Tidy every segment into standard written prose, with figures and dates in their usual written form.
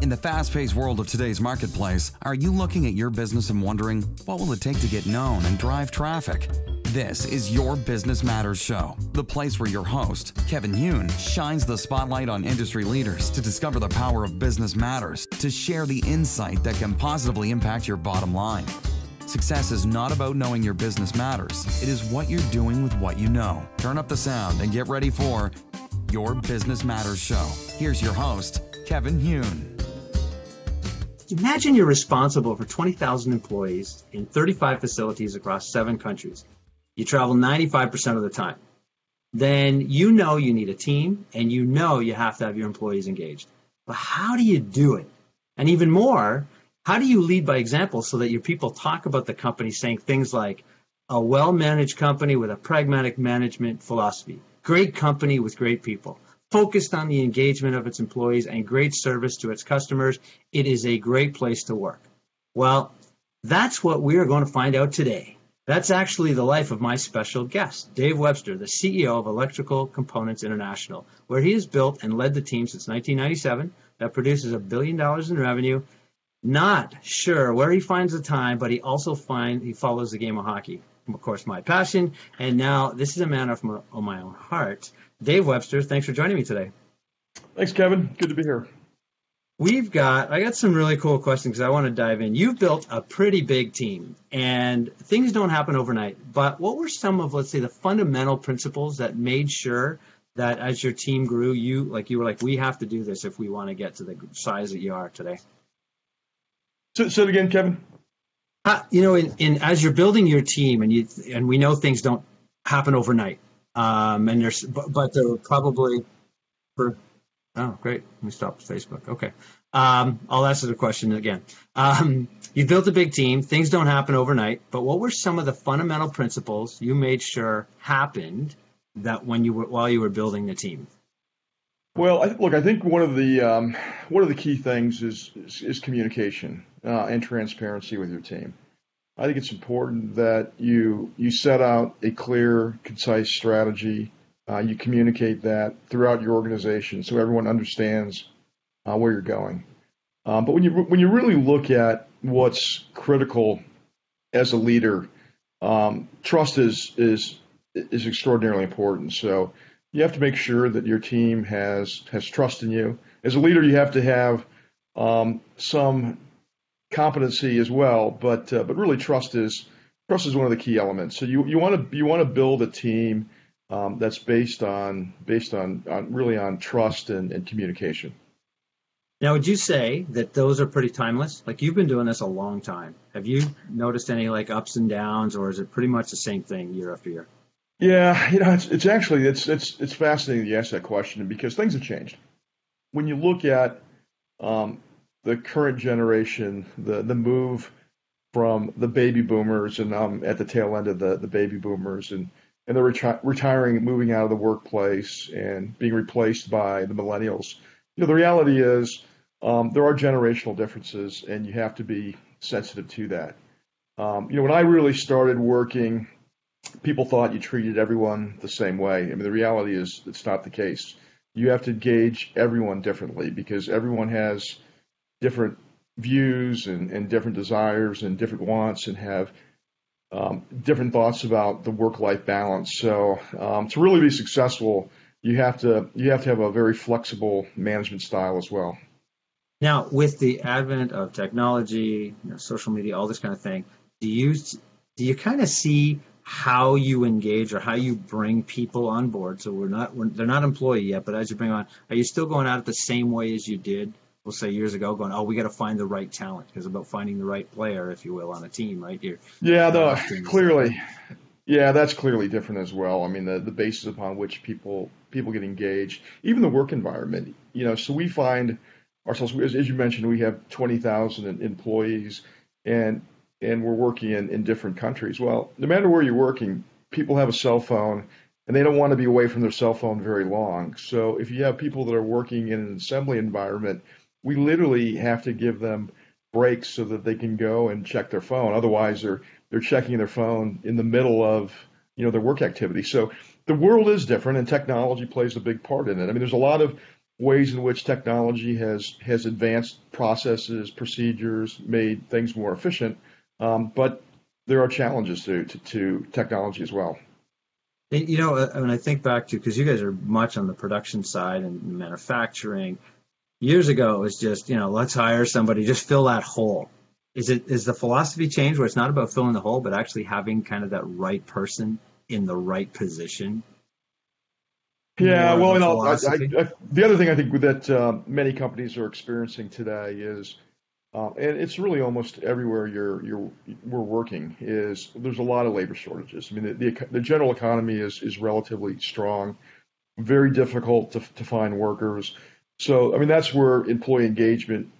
In the fast-paced world of today's marketplace, are you looking at your business and wondering, what will it take to get known and drive traffic? This is Your Business Matters Show, the place where your host, Kevin Yoon, shines the spotlight on industry leaders to discover the power of business matters, to share the insight that can positively impact your bottom line. Success is not about knowing your business matters. It is what you're doing with what you know. Turn up the sound and get ready for Your Business Matters Show. Here's your host, Kevin Yoon. Imagine you're responsible for 20,000 employees in 35 facilities across 7 countries. You travel 95% of the time. Then you know you need a team, and you know you have to have your employees engaged. But how do you do it? And even more, how do you lead by example so that your people talk about the company saying things like, a well-managed company with a pragmatic management philosophy, great company with great people, focused on the engagement of its employees and great service to its customers. It is a great place to work. Well, that's what we are going to find out today. That's actually the life of my special guest, Dave Webster, the CEO of Electrical Components International, where he has built and led the team since 1997 that produces $1 billion in revenue. Not sure where he finds the time, but he also he follows the game of hockey. Of course, my passion. And now this is a man of my own heart. Dave Webster, thanks for joining me today. Thanks, Kevin. Good to be here. I got some really cool questions because I want to dive in. You've built a pretty big team, and things don't happen overnight. But what were some of, let's say, the fundamental principles that made sure that as your team grew, you were like, we have to do this if we want to get to the size that you are today? Say it again, Kevin. As you're building your team, and we know things don't happen overnight, but there were probably for. Oh, great. Let me stop Facebook. Okay. I'll ask the question again. You built a big team. Things don't happen overnight, but what were some of the fundamental principles you made sure happened that while you were building the team? Well, I think one of the key things is communication and transparency with your team. I think it's important that you set out a clear, concise strategy. You communicate that throughout your organization so everyone understands where you're going. But when you really look at what's critical as a leader, trust is extraordinarily important. So you have to make sure that your team has trust in you. As a leader, you have to have some competency as well, but really trust is one of the key elements. So you want to build a team that's based on trust and communication. Now, would you say that those are pretty timeless? Like, you've been doing this a long time. Have you noticed any ups and downs, or is it pretty much the same thing year after year? Yeah, it's actually fascinating that you ask that question because things have changed. When you look at the current generation, the move from the baby boomers, and at the tail end of the baby boomers, and they're retiring and moving out of the workplace and being replaced by the millennials. The reality is there are generational differences, and you have to be sensitive to that. When I really started working, people thought you treated everyone the same way. I mean, the reality is it's not the case. You have to gauge everyone differently because everyone has different views and different desires and different wants and have different thoughts about the work-life balance. So to really be successful, you have to have a very flexible management style as well. Now, with the advent of technology, social media, all this kind of thing, do you kind of see how you engage or how you bring people on board? So they're not employee yet, but as you bring on, are you still going at it the same way as you did, we'll say years ago, going, we got to find the right talent? Because it's about finding the right player, if you will, on a team, right? Clearly. Yeah, that's clearly different as well. I mean, the basis upon which people get engaged, even the work environment, so we find ourselves, as you mentioned, we have 20,000 employees and we're working in different countries. Well, no matter where you're working, people have a cell phone and they don't want to be away from their cell phone very long. So if you have people that are working in an assembly environment, we literally have to give them breaks so that they can go and check their phone. Otherwise, they're checking their phone in the middle of their work activity. So the world is different, and technology plays a big part in it. I mean, there's a lot of ways in which technology has advanced processes, procedures, made things more efficient. But there are challenges to technology as well. And, when I think back to, because you guys are much on the production side and manufacturing, years ago it was just, let's hire somebody, just fill that hole. Is the philosophy changed where it's not about filling the hole, but actually having kind of that right person in the right position? Yeah, More of well, a philosophy? the other thing I think that many companies are experiencing today is, and it's really almost everywhere we're working, is there's a lot of labor shortages. I mean, the general economy is relatively strong, very difficult to find workers. So, I mean, that's where employee engagement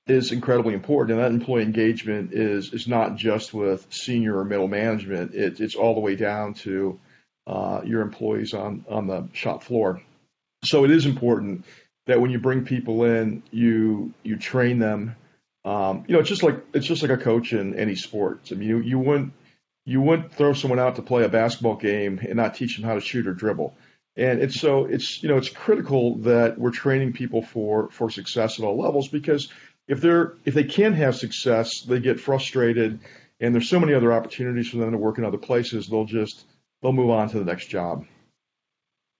is incredibly important, and that employee engagement is not just with senior or middle management. It's all the way down to your employees on the shop floor. So it is important that when you bring people in, you train them. It's just like a coach in any sports. I mean, you wouldn't throw someone out to play a basketball game and not teach them how to shoot or dribble. And it's critical that we're training people for success at all levels, because if they can't have success, they get frustrated, and there's so many other opportunities for them to work in other places. They'll move on to the next job.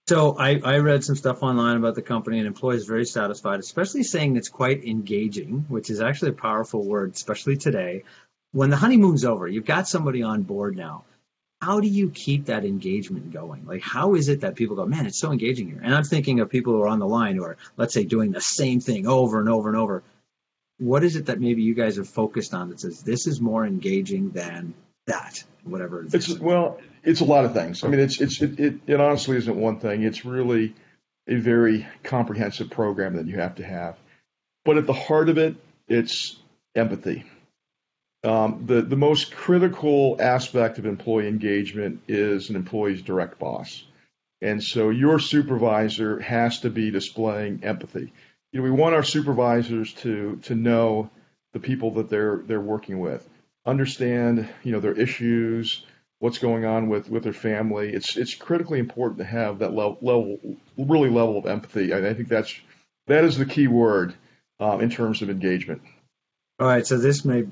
So I read some stuff online about the company, and employees very satisfied, especially saying it's quite engaging, which is actually a powerful word, especially today. When the honeymoon's over, you've got somebody on board now. How do you keep that engagement going? Like, how is it that people go, man, it's so engaging here? And I'm thinking of people who are on the line who are, let's say, doing the same thing over and over and over. What is it that maybe you guys have focused on that says this is more engaging than that, whatever it is? It's a lot of things. I mean, it honestly isn't one thing. It's really a very comprehensive program that you have to have. But at the heart of it, it's empathy. The most critical aspect of employee engagement is an employee's direct boss. And so your supervisor has to be displaying empathy. We want our supervisors to know the people that they're working with, understand, their issues, what's going on with their family. It's critically important to have that level of empathy. I think that is the key word in terms of engagement. All right, so this may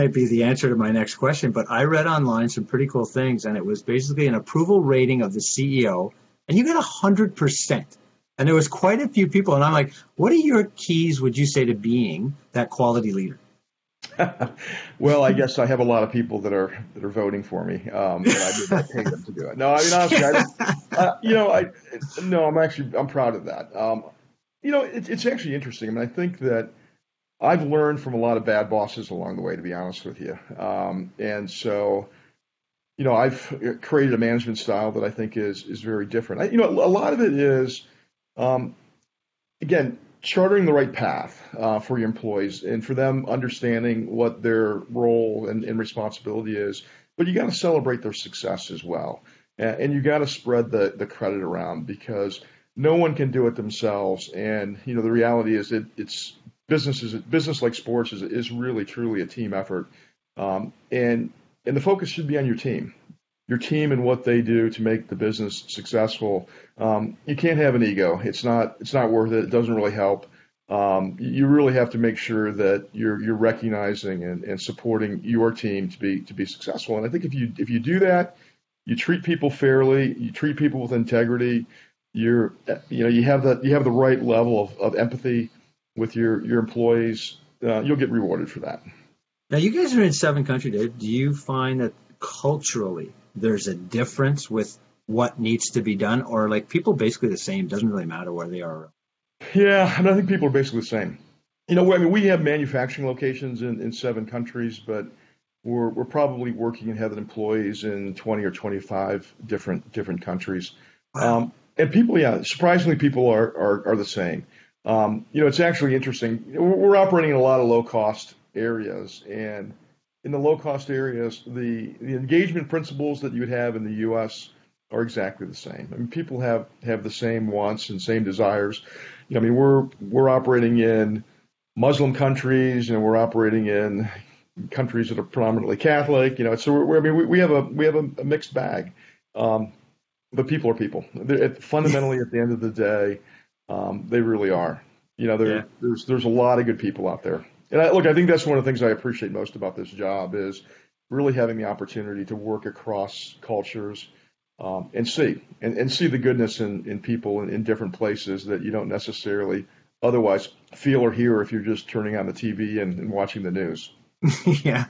be the answer to my next question, but I read online some pretty cool things, and it was basically an approval rating of the CEO, and you got 100%. And there was quite a few people, and I'm like, what are your keys, would you say, to being that quality leader? Well, I guess I have a lot of people that are voting for me, and I did not pay them to do it. No, I mean, honestly, I'm proud of that. It's actually interesting. I mean, I think that I've learned from a lot of bad bosses along the way, to be honest with you. And so, I've created a management style that I think is very different. A lot of it is, again, chartering the right path for your employees and for them understanding what their role and responsibility is. But you got to celebrate their success as well. And you got to spread the credit around, because no one can do it themselves. And, the reality is it's business like sports is really, truly a team effort. And the focus should be on your team and what they do to make the business successful. You can't have an ego. It's not worth it. It doesn't really help. You really have to make sure that you're recognizing and supporting your team to be successful. And I think if you do that, you treat people fairly, you treat people with integrity, you have the right level of empathy with your employees, you'll get rewarded for that. Now, you guys are in 7 countries, Dave. Do you find that culturally there's a difference with what needs to be done, or like people basically the same, doesn't really matter where they are? Yeah, I think people are basically the same. We have manufacturing locations in 7 countries, but we're probably working and having employees in 20 or 25 different countries. Wow. And people, surprisingly, people are the same. It's actually interesting. We're operating in a lot of low-cost areas, and in the low-cost areas, the engagement principles that you would have in the U.S. are exactly the same. I mean, people have the same wants and same desires. We're operating in Muslim countries, and we're operating in countries that are predominantly Catholic. So we have a mixed bag. But people are people. Fundamentally, at the end of the day, They really are. Yeah. There's a lot of good people out there. And I think that's one of the things I appreciate most about this job is really having the opportunity to work across cultures, and see the goodness in people in different places that you don't necessarily otherwise feel or hear if you're just turning on the TV and watching the news. Yeah.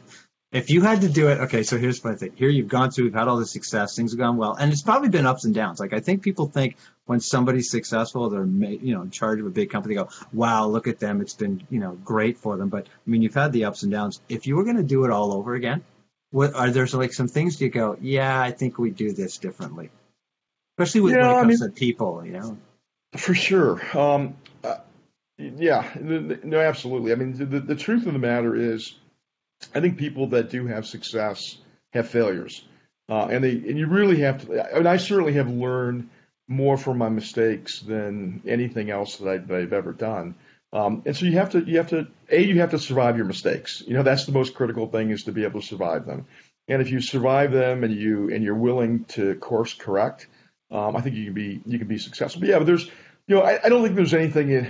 If you had to do it, okay, so here's my thing. Here you've gone through, you've had all this success, things have gone well, and it's probably been ups and downs. Like I think people think when somebody's successful, they're in charge of a big company, they go, "Wow, look at them, it's been great for them." But I mean, you've had the ups and downs. If you were going to do it all over again, what are there like some things you go, "Yeah, I think we do this differently," especially when Yeah, it I comes mean, to people, for sure. Yeah, no, absolutely. I mean, the truth of the matter is, I think people that do have success have failures, and you really have to. And I certainly have learned more from my mistakes than anything else that I've ever done. And so you have to survive your mistakes. That's the most critical thing is to be able to survive them. And if you survive them and you're willing to course correct, I think you can be successful. But yeah, but I don't think there's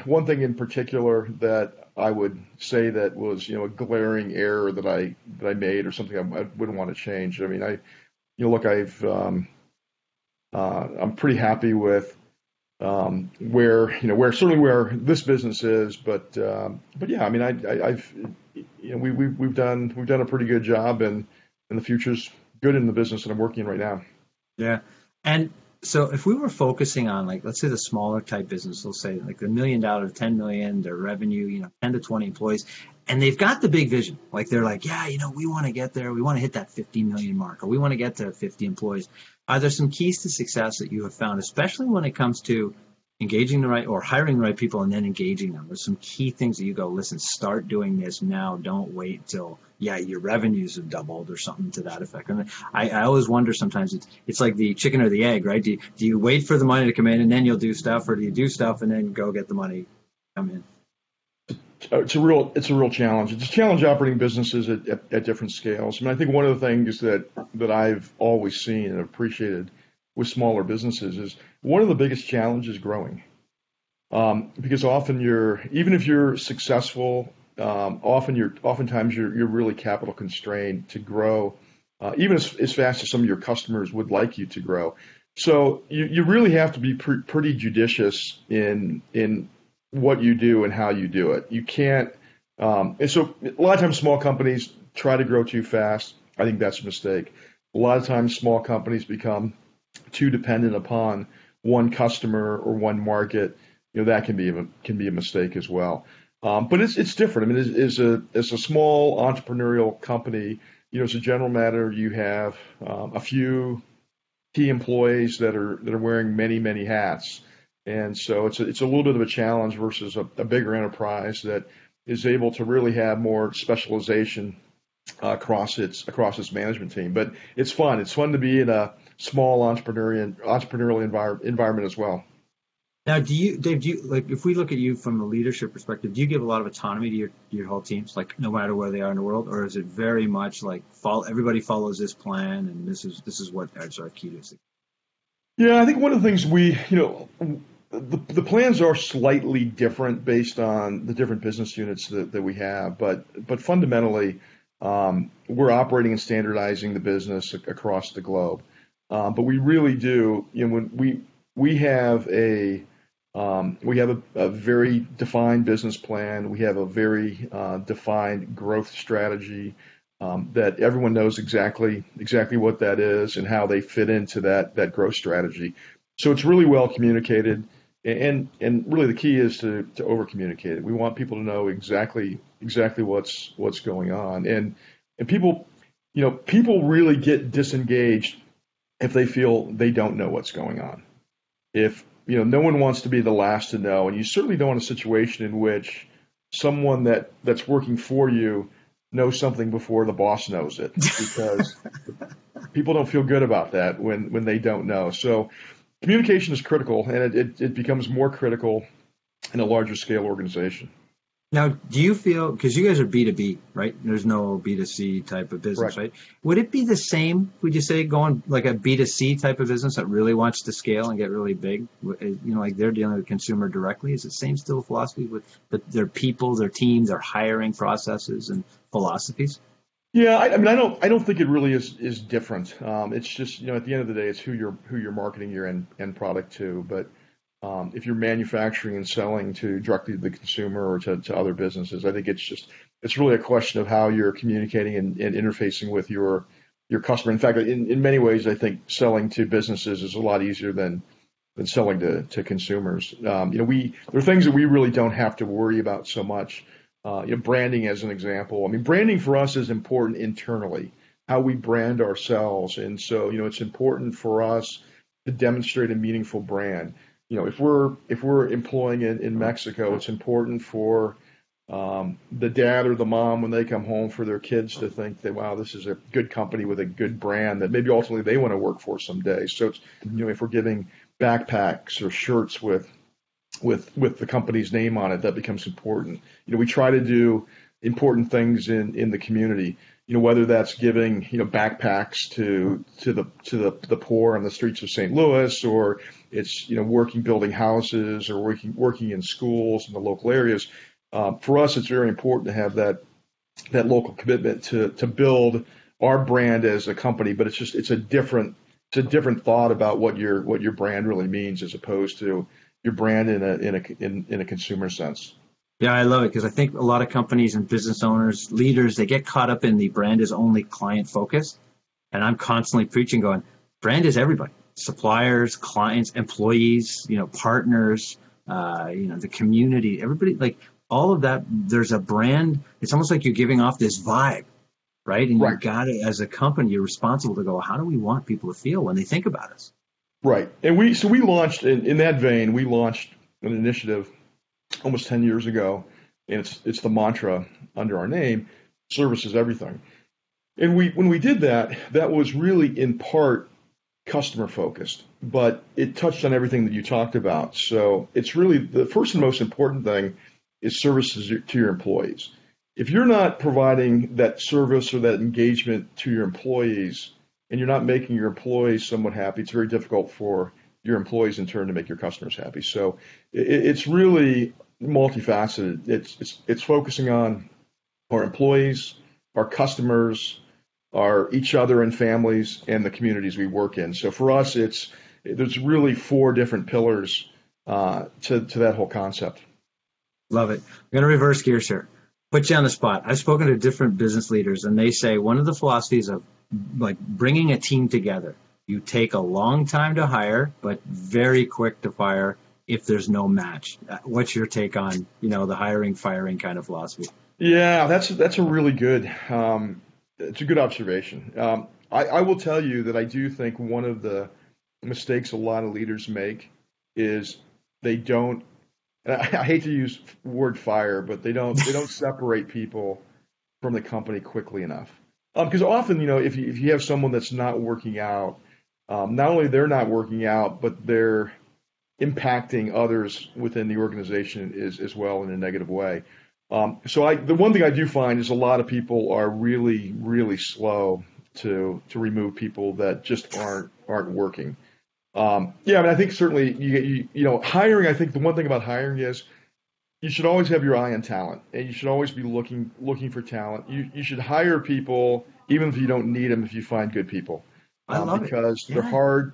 one thing in particular that I would say that was, a glaring error that I made or something I wouldn't want to change. I mean, look, I'm pretty happy with where this business is, but yeah, I mean, I've we've done a pretty good job, and the future's good in the business that I'm working in right now. Yeah. And so if we were focusing on like, let's say the smaller type business, let's say like the $1 million, 10 million, their revenue, 10 to 20 employees, and they've got the big vision. Like they're like, yeah, we want to get there. We want to hit that 50 million mark, or we want to get to 50 employees. Are there some keys to success that you have found, especially when it comes to engaging the right or hiring the right people and then engaging them? There's some key things that you go, listen, start doing this now. Don't wait till, your revenues have doubled or something to that effect. And I always wonder sometimes it's like the chicken or the egg, right? Do you wait for the money to come in and then you'll do stuff, or do you do stuff and then go get the money come in? It's a real challenge. It's a challenge operating businesses at different scales. I mean, I think one of the things that I've always seen and appreciated with smaller businesses is one of the biggest challenges growing. Because often even if you're successful, oftentimes you're really capital constrained to grow, even as fast as some of your customers would like you to grow. So you really have to be pretty judicious in what you do and how you do it. You can't, and so a lot of times small companies try to grow too fast. I think that's a mistake. A lot of times small companies become too dependent upon one customer or one market. That can be a mistake as well. But it's different. I mean, as a small entrepreneurial company, as a general matter, you have a few key employees that are wearing many hats, and so it's a little bit of a challenge versus a bigger enterprise that is able to really have more specialization across its management team. But it's fun. It's fun to be in a small entrepreneurial environment as well. Now, Dave, like if we look at you from a leadership perspective, do you give a lot of autonomy to your whole teams, like no matter where they are in the world, or is it very much like everybody follows this plan and this is what is our key to success? Yeah, I think one of the things the plans are slightly different based on the different business units that we have, but fundamentally, we're operating and standardizing the business across the globe. But we really do, when we have a very defined business plan. We have a very defined growth strategy that everyone knows exactly what that is and how they fit into that growth strategy. So it's really well communicated, and really the key is to over communicate it. We want people to know exactly what's going on, and people really get disengaged if they feel they don't know what's going on. If no one wants to be the last to know, and you certainly don't want a situation in which someone that's working for you knows something before the boss knows it, because people don't feel good about that when they don't know. So communication is critical, and it becomes more critical in a larger scale organization. Now, do you feel, because you guys are B2B, right? There's no B2C type of business, Correct. right? Would it be the same, would you say, going like a B2C type of business that really wants to scale and get really big? Like they're dealing with the consumer directly. Is it same still philosophy with their people, their teams, their hiring processes and philosophies? Yeah, I mean, I don't think it really is different. It's just, at the end of the day, it's who you're marketing your end product to. But if you're manufacturing and selling to directly to the consumer or to other businesses, I think it's really a question of how you're communicating and interfacing with your customer. In fact, in many ways, I think selling to businesses is a lot easier than selling to consumers. There are things that we really don't have to worry about so much. Branding as an example. I mean, branding for us is important internally, how we brand ourselves. And so, it's important for us to demonstrate a meaningful brand. If we're employing in Mexico, it's important for the dad or the mom when they come home for their kids to think that, wow, this is a good company with a good brand that maybe ultimately they want to work for someday. So it's, if we're giving backpacks or shirts with the company's name on it, that becomes important. We try to do important things in the community. Whether that's giving backpacks to the poor on the streets of St. Louis, or it's working building houses, or working in schools in the local areas. For us, it's very important to have that local commitment to build our brand as a company. But it's a different thought about what your brand really means, as opposed to your brand in a consumer sense. Yeah, I love it because I think a lot of companies and business owners, leaders, they get caught up in the brand is only client focused. And I'm constantly preaching, going, brand is everybody, suppliers, clients, employees, partners, the community, everybody, like all of that. There's a brand. It's almost like you're giving off this vibe, right? And Right. you got it as a company. You're responsible to go, how do we want people to feel when they think about us? Right. And we launched in that vein, we launched an initiative almost 10 years ago, and it's the mantra under our name, service is everything. And when we did that, that was really in part customer focused, but it touched on everything that you talked about. So it's really the first and most important thing is services to your employees. If you're not providing that service or that engagement to your employees, and you're not making your employees somewhat happy, it's very difficult for your employees in turn to make your customers happy. So it's really multifaceted. It's focusing on our employees, our customers, our each other and families, and the communities we work in. So for us, there's really four different pillars to that whole concept. Love it. I'm going to reverse gears here. Put you on the spot. I've spoken to different business leaders, and they say one of the philosophies of like bringing a team together. You take a long time to hire, but very quick to fire if there's no match. What's your take on, the hiring, firing kind of philosophy? Yeah, that's a really good it's a good observation. I will tell you that I do think one of the mistakes a lot of leaders make is they don't. And I hate to use word fire, but they don't separate people from the company quickly enough. Because often, if you have someone that's not working out, not only they're not working out, but they're impacting others within the organization as well in a negative way. So the one thing I do find is a lot of people are really, really slow to remove people that just aren't working. Yeah, I mean, I think certainly hiring. I think the one thing about hiring is you should always have your eye on talent, and you should always be looking for talent. You should hire people even if you don't need them if you find good people, I love it. because Yeah.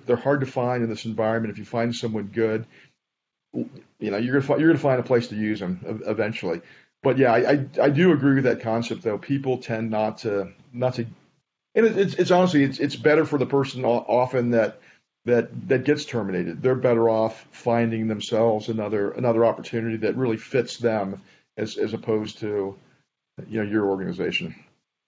they're hard to find in this environment. If you find someone good, you're gonna find a place to use them eventually. But yeah, I do agree with that concept though. People tend not to, and it's honestly it's better for the person often that gets terminated. They're better off finding themselves another opportunity that really fits them as opposed to your organization.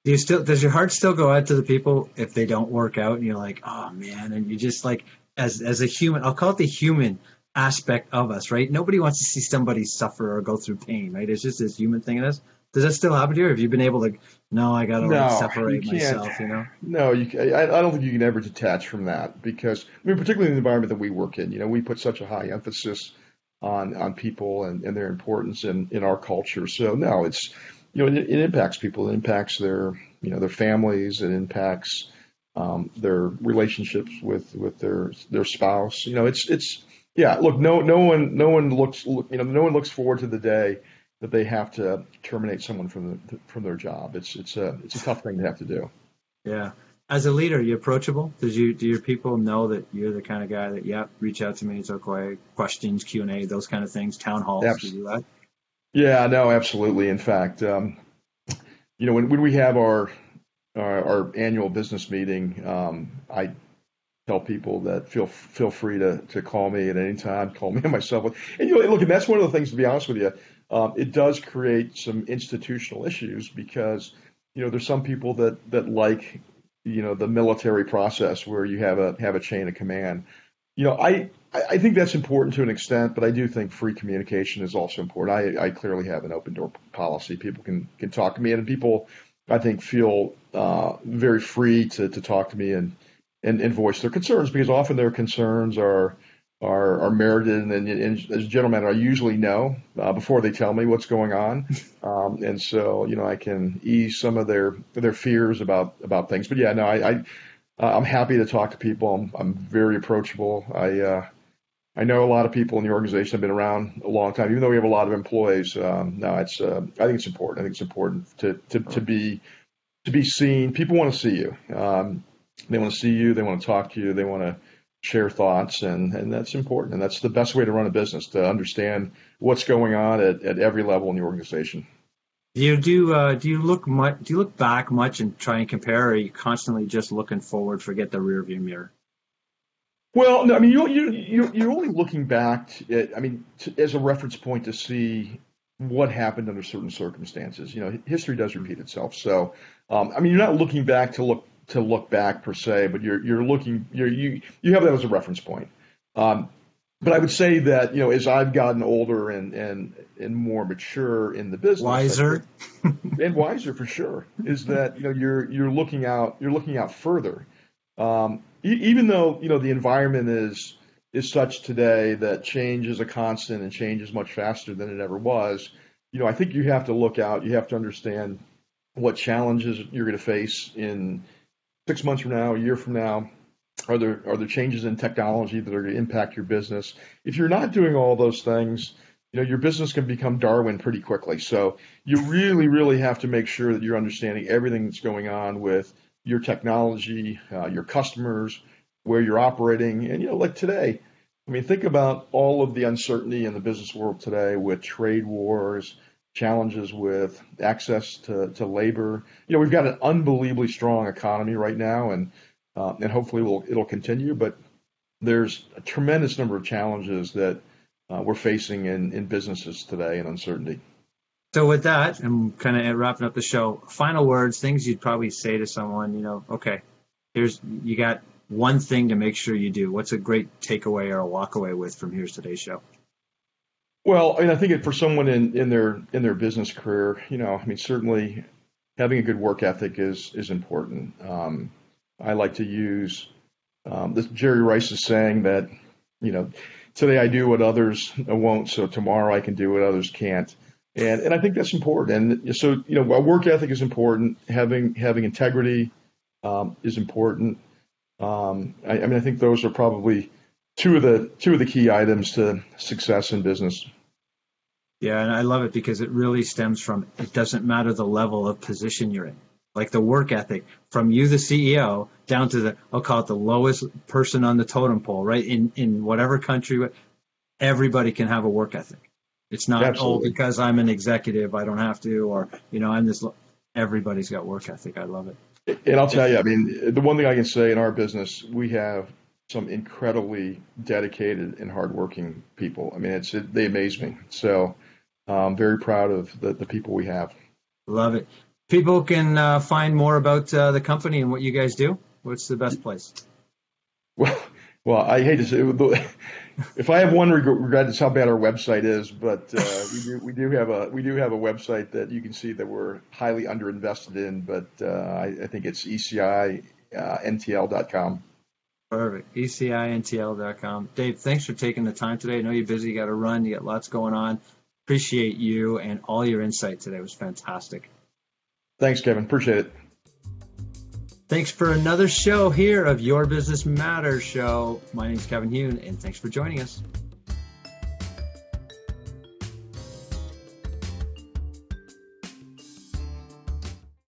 Does your heart still go out to the people if they don't work out and you're like, oh man, and you just like as a human, I'll call it the human aspect of us, right? Nobody wants to see somebody suffer or go through pain, right? It's just this human thing in us. Does that still happen to you? Or have you been able to, no, I gotta like No, you separate can't. myself? No, I don't think you can ever detach from that because, I mean, particularly in the environment that we work in, we put such a high emphasis on people and their importance in our culture. So no, it's, it impacts people. It impacts their families. It impacts their relationships with their spouse. It's yeah. Look, no one looks forward to the day that they have to terminate someone from their job. It's a tough thing to have to do. Yeah. As a leader, are you approachable? Do your people know that you're the kind of guy that, yeah, reach out to me, it's okay, questions, Q&A, those kind of things, town halls, do you do that? Yeah, no, absolutely. In fact, when we have our annual business meeting, I tell people that feel free to call me at any time, call me on my cell phone. And look, and that's one of the things, to be honest with you, it does create some institutional issues because there's some people that like the military process where you have a chain of command. I think that's important to an extent, but I do think free communication is also important. I clearly have an open door policy. People can talk to me, and people, I think, feel very free to talk to me and voice their concerns, because often their concerns are merited, and as a gentleman, I usually know before they tell me what's going on, and so I can ease some of their fears about things. But yeah, no, I'm happy to talk to people. I'm very approachable. I know a lot of people in the organization have been around a long time, even though we have a lot of employees. No, I think it's important. I think it's important to be seen. People want to see you. They want to see you. They want to talk to you. They want to share thoughts, and that's important. And that's the best way to run a business, to understand what's going on at every level in the organization. Do you look back much and try and compare, or are you constantly just looking forward, forget the rear view mirror? Well, no, I mean, you're only looking back as a reference point to see what happened under certain circumstances. History does repeat itself. So, you're not looking back to look back per se, but you're looking, you have that as a reference point. But I would say that, as I've gotten older and more mature in the business, Wiser. and wiser for sure, is that, you're looking out further. Even though, the environment is such today that change is a constant and change is much faster than it ever was, I think you have to look out. You have to understand what challenges you're going to face in 6 months from now, a year from now. Are there changes in technology that are going to impact your business? If you're not doing all those things, your business can become Darwin pretty quickly. So you really, really have to make sure that you're understanding everything that's going on with your technology, your customers, where you're operating. And, like today, think about all of the uncertainty in the business world today with trade wars, challenges with access to labor. We've got an unbelievably strong economy right now, and hopefully it'll continue. But there's a tremendous number of challenges that we're facing in businesses today, and uncertainty. So with that, I'm kind of wrapping up the show. Final words, things you'd probably say to someone, okay, you got one thing to make sure you do. What's a great takeaway or a walk away with from here's today's show? Well, I think for someone in their business career, certainly having a good work ethic is important. I like to use this Jerry Rice's saying that, today I do what others won't, so tomorrow I can do what others can't. And I think that's important. And so, while work ethic is important, having integrity is important. I think those are probably two of the key items to success in business. Yeah, and I love it because it really stems from, it doesn't matter the level of position you're in. Like the work ethic, from you, the CEO, down to I'll call it the lowest person on the totem pole, right? In whatever country, everybody can have a work ethic. It's not, Absolutely. because I'm an executive, I don't have to, or, I'm this. Everybody's got work ethic. I love it. And I'll tell you, the one thing I can say in our business, we have some incredibly dedicated and hardworking people. They amaze me. So I'm very proud of the people we have. Love it. People can find more about the company and what you guys do. What's the best place? Well, I hate to say, if I have one regret, it's how bad our website is. But we do have a website that you can see that we're highly underinvested in. But I think it's ECINTL.com. Perfect. ECINTL.com. Dave, thanks for taking the time today. I know you're busy. You got to run. You got lots going on. Appreciate you and all your insight today. It was fantastic. Thanks, Kevin. Appreciate it. Thanks for another show here of Your Business Matters show. My name is Kevin Hune, and thanks for joining us.